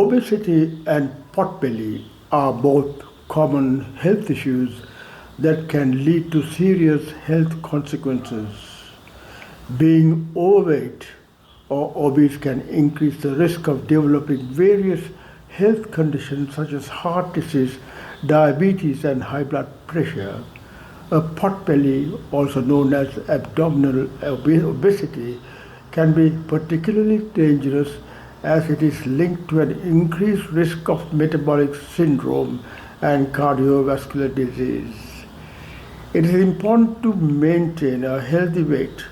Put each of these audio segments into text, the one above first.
Obesity and potbelly are both common health issues that can lead to serious health consequences. Being overweight or obese can increase the risk of developing various health conditions such as heart disease, diabetes, and high blood pressure. A potbelly, also known as abdominal obesity, can be particularly dangerous as it is linked to an increased risk of metabolic syndrome and cardiovascular disease. It is important to maintain a healthy weight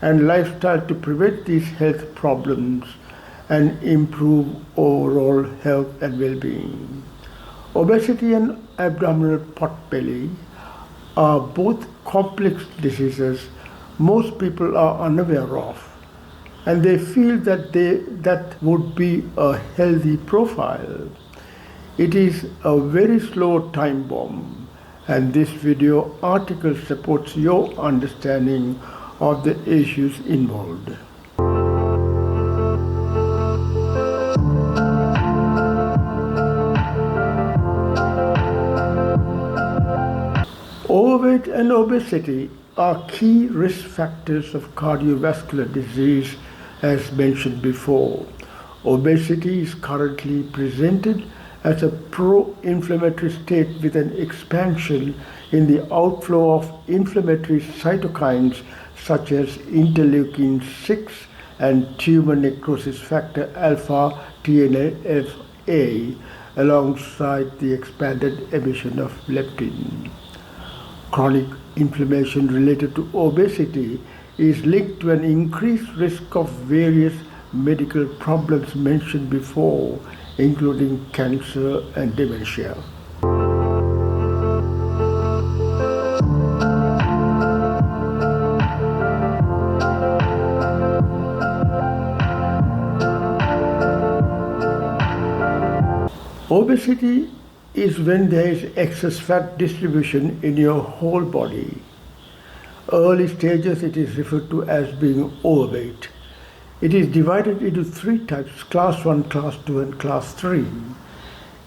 and lifestyle to prevent these health problems and improve overall health and well-being. Obesity and abdominal potbelly are both complex diseases most people are unaware of, and they feel that would be a healthy profile. It is a very slow time bomb, and this video article supports your understanding of the issues involved. Overweight and obesity are key risk factors of cardiovascular disease as mentioned before. Obesity is currently presented as a pro-inflammatory state with an expansion in the outflow of inflammatory cytokines such as interleukin-6 and tumor necrosis factor alpha TNF-A alongside the expanded emission of leptin. Chronic inflammation related to obesity is linked to an increased risk of various medical problems mentioned before, including cancer and dementia. Obesity is when there is excess fat distribution in your whole body. Early stages it is referred to as being overweight. It is divided into three types: class 1, class 2 and class 3.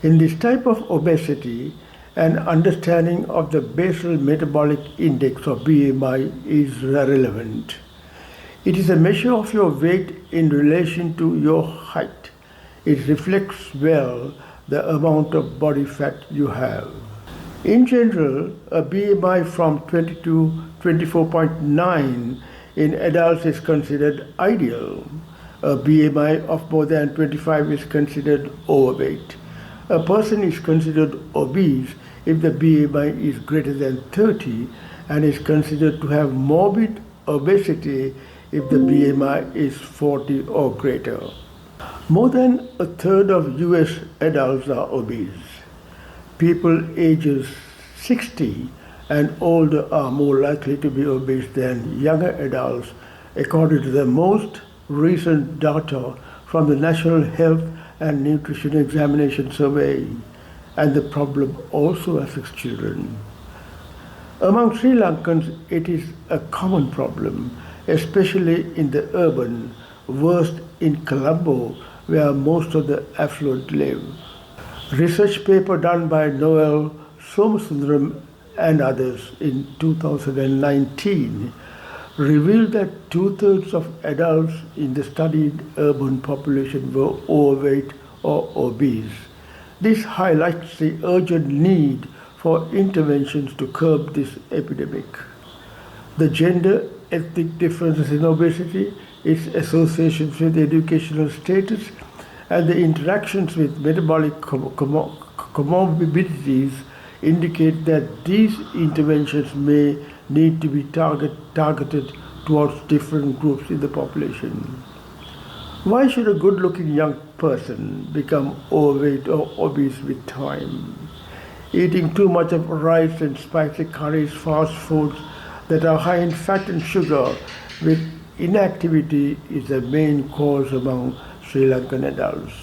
In this type of obesity, an understanding of the basal metabolic index or BMI is relevant. It is a measure of your weight in relation to your height. It reflects well the amount of body fat you have. In general, a BMI from 20 to 24.9 in adults is considered ideal. A BMI of more than 25 is considered overweight. A person is considered obese if the BMI is greater than 30 and is considered to have morbid obesity if the BMI is 40 or greater. More than a third of US adults are obese. People ages 60 and older are more likely to be obese than younger adults, according to the most recent data from the National Health and Nutrition Examination Survey, and the problem also affects children. Among Sri Lankans, it is a common problem, especially in the urban, worst in Colombo, where most of the affluent live. Research paper done by Noel Somasundaram and others in 2019 revealed that 2/3 of adults in the studied urban population were overweight or obese. This highlights the urgent need for interventions to curb this epidemic. The gender ethnic differences in obesity, its associations with educational status, and the interactions with metabolic comorbidities indicate that these interventions may need to be targeted towards different groups in the population. Why should a good-looking young person become overweight or obese with time? Eating too much of rice and spicy curries, fast foods that are high in fat and sugar with inactivity is the main cause among Sri Lankan adults.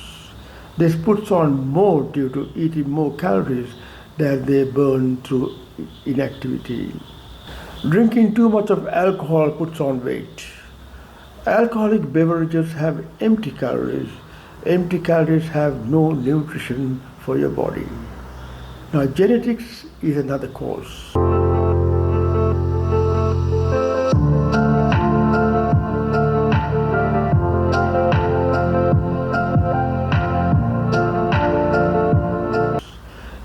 This puts on more due to eating more calories than they burn through inactivity. Drinking too much of alcohol puts on weight. Alcoholic beverages have empty calories, Empty calories have no nutrition for your body. Now, genetics is another cause.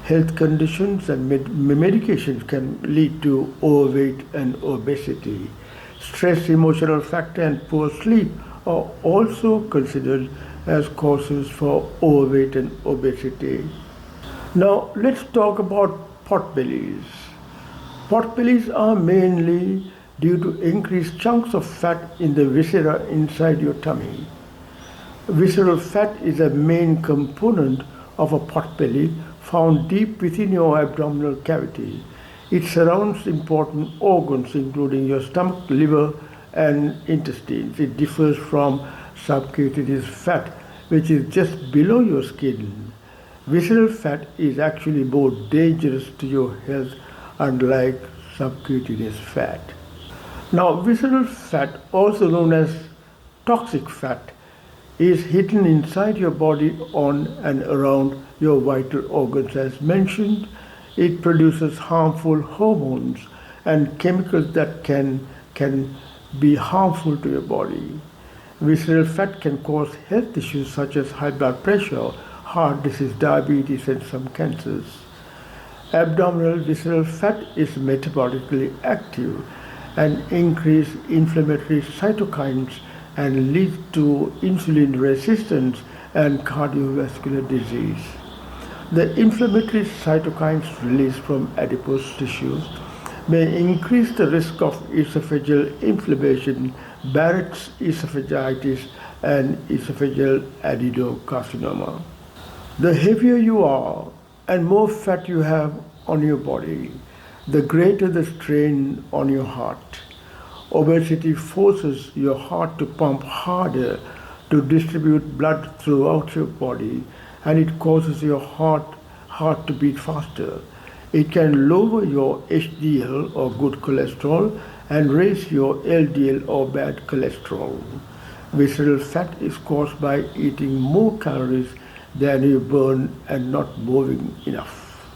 Health conditions and medications can lead to overweight and obesity. Stress, emotional factor, and poor sleep are also considered as causes for overweight and obesity. Now, let's talk about pot bellies. Pot bellies are mainly due to increased chunks of fat in the viscera inside your tummy. Visceral fat is a main component of a pot belly found deep within your abdominal cavity. It surrounds important organs including your stomach, liver, and intestines. It differs from subcutaneous fat, which is just below your skin. Visceral fat is actually more dangerous to your health, unlike subcutaneous fat. Now, visceral fat, also known as toxic fat, is hidden inside your body on and around your vital organs. As mentioned, it produces harmful hormones and chemicals that can be harmful to your body. Visceral fat can cause health issues such as high blood pressure, heart disease, diabetes, and some cancers. Abdominal visceral fat is metabolically active and increases inflammatory cytokines and leads to insulin resistance and cardiovascular disease. The inflammatory cytokines released from adipose tissues may increase the risk of esophageal inflammation, Barrett's esophagitis, and esophageal adenocarcinoma. The heavier you are and more fat you have on your body, the greater the strain on your heart. Obesity forces your heart to pump harder to distribute blood throughout your body, and it causes your heart to beat faster. It can lower your HDL or good cholesterol and raise your LDL or bad cholesterol. Visceral fat is caused by eating more calories than you burn and not moving enough.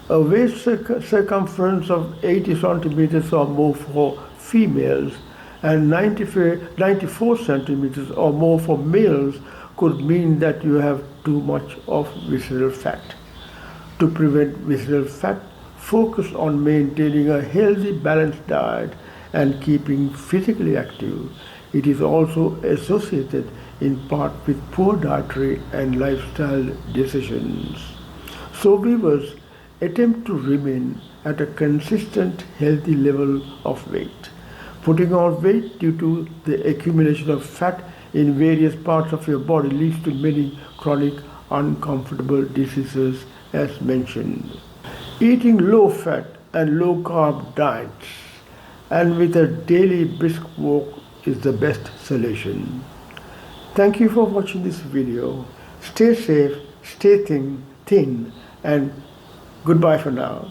A waist circumference of 80 centimeters or more for females and 94 centimeters or more for males could mean that you have too much of visceral fat. To prevent visceral fat, focus on maintaining a healthy, balanced diet and keeping physically active. It is also associated in part with poor dietary and lifestyle decisions. So viewers, attempt to remain at a consistent, healthy level of weight. Putting on weight due to the accumulation of fat in various parts of your body leads to many chronic, uncomfortable diseases as mentioned. Eating low-fat and low-carb diets and with a daily brisk walk is the best solution. Thank you for watching this video. Stay safe, stay thin, and goodbye for now.